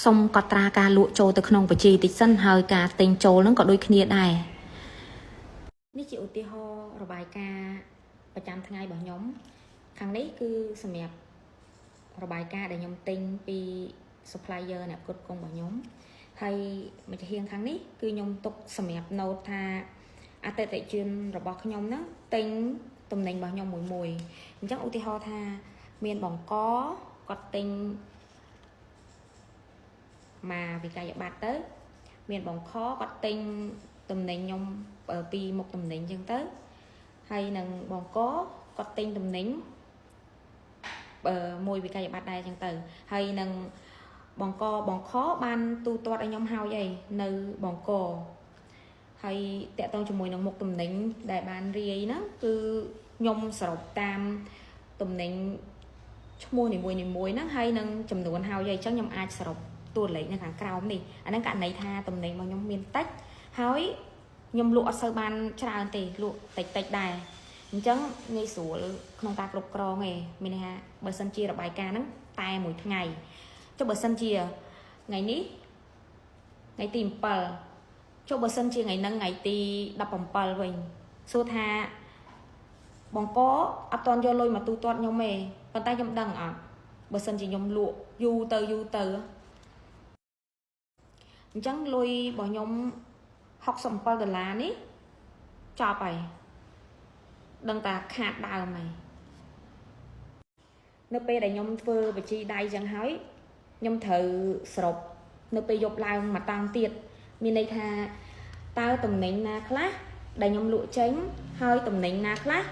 សុំកត់ត្រាការលក់ចូលទៅក្នុងបញ្ជីតិចសិនហើយការទិញចូលហ្នឹងក៏ដូចគ្នាដែរនេះជាឧទាហរណ៍របាយការណ៍ប្រចាំថ្ងៃរបស់ខ្ញុំខាងនេះគឺសម្រាប់របាយការណ៍ដែលខ្ញុំទិញពី supplier អ្នកផ្គត់ផ្គង់របស់ខ្ញុំហើយមួយជាហៀងខាងនេះគឺខ្ញុំទុកសម្រាប់ note ថាអតិថិជនរបស់ខ្ញុំហ្នឹងទិញទំនិញរបស់ខ្ញុំមួយអញ្ចឹងឧទាហរណ៍ថាមានបង្កគាត់ទិញមកវិក័យប័ត្រទៅមានបង្ខគាត់ទិញទំនិញខ្ញុំពីមុខទំនិញអញ្ចឹងទៅហើយនឹងបង្កគាត់ទិញទំនិញមួយវិក័យប័ត្រដែរអញ្ចឹងទៅហើយនឹងបង្កបង្ខបានទូទាត់ឲ្យខ្ញុំហើយអីនៅបង្កហើយតាក់ទងជាមួយនឹងមុខទំនិញដែលបានរាយហ្នឹងគឺខ្ញុំសរុបតាមទំនិញឈ្មោះនីមួយៗហ្នឹងហើយនឹងចំនួនហើយអីចឹងខ្ញុំអាចសរុបតួលេខនៅខាងក្រោមនេះអាហ្នឹងករណីថាទំនិញរបស់ខ្ញុំមានតិចហើយខ្ញុំលក់អត់សូវបានច្រើនទេលក់តិចដែរអញ្ចឹងងាយស្រួលក្នុងការគ្រប់គ្រងឯងមានន័យថាបើសិនជារបាយការណ៍ហ្នឹងតែមួយថ្ងៃចុះបើសិនជាថ្ងៃនេះថ្ងៃទី7ចុះបើសិនជាថ្ងៃហ្នឹងថ្ងៃទី17វិញសួរថាបង្កអត់ទាន់យកលុយមកទូទាត់ខ្ញុំទេប៉ុន្តែខ្ញុំដឹងអត់បើសិនជាខ្ញុំលក់យូរទៅអញ្ចឹងលុយរបស់ខ្ញុំ$67នេះចប់ហើយដឹងតែខាតដើមហើយនៅពេលដែលខ្ញុំធ្វើបញ្ជីដៃចឹងហើយខ្ញុំត្រូវសរុបនៅពេលយប់ឡើងមកតាំងទៀតមានន័យថាតើតំណែងណាខ្លះដែលខ្ញុំលក់ចេញហើយតំណែងណាខ្លះ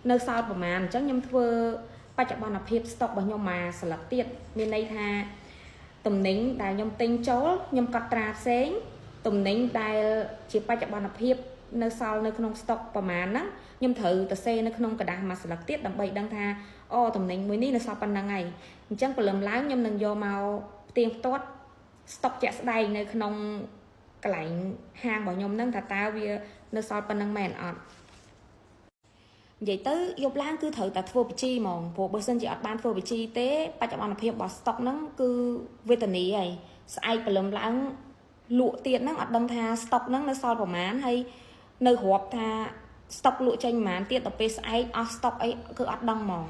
នៅសល់ប្រមាណអញ្ចឹងខ្ញុំធ្វើបច្ចុប្បន្នភាពស្តុករបស់ខ្ញុំមកស្លឹកទៀតមានន័យថាតំណែងដែលខ្ញុំទិញចូលខ្ញុំកត់ត្រាផ្សេងតំណែងដែលជាបច្ចុប្បន្នភាពនៅសល់នៅក្នុងស្តុកប្រមាណហ្នឹងខ្ញុំត្រូវទៅសេនៅក្នុងกระดาษមួយស្លឹកទៀតដើម្បីដឹងថាអូតំណែងមួយនេះនៅសល់ប៉ុណ្្នឹងហើយអញ្ចឹងព្រលឹមឡើងខ្ញុំនឹងយកមកផ្ទៀងផ្ទាត់ស្តុកជាក់ស្ដែងនៅក្នុងកន្លែងហាងរបស់ខ្ញុំហ្នឹងថាតើវានៅសល់ប៉ុណ្្នឹងមែនអត់និយាយទៅយប់ឡើងគឺត្រូវតែធ្វើបញ្ជីហ្មងព្រោះបើសិនជាអត់បានធ្វើបញ្ជីទេបច្ចុប្បន្នភាពរបស់ស្តុកហ្នឹងគឺវេទនីហើយស្អែកព្រលឹមឡើងលក់ទៀតហ្នឹងអត់ដឹងថាស្តុកហ្នឹងនៅសល់ប្រមាណហើយនៅរាប់ថាស្តុកលក់ចេញប្រមាណទៀតដល់ពេលស្អែកអស់ស្តុកអីគឺអត់ដឹងហ្មង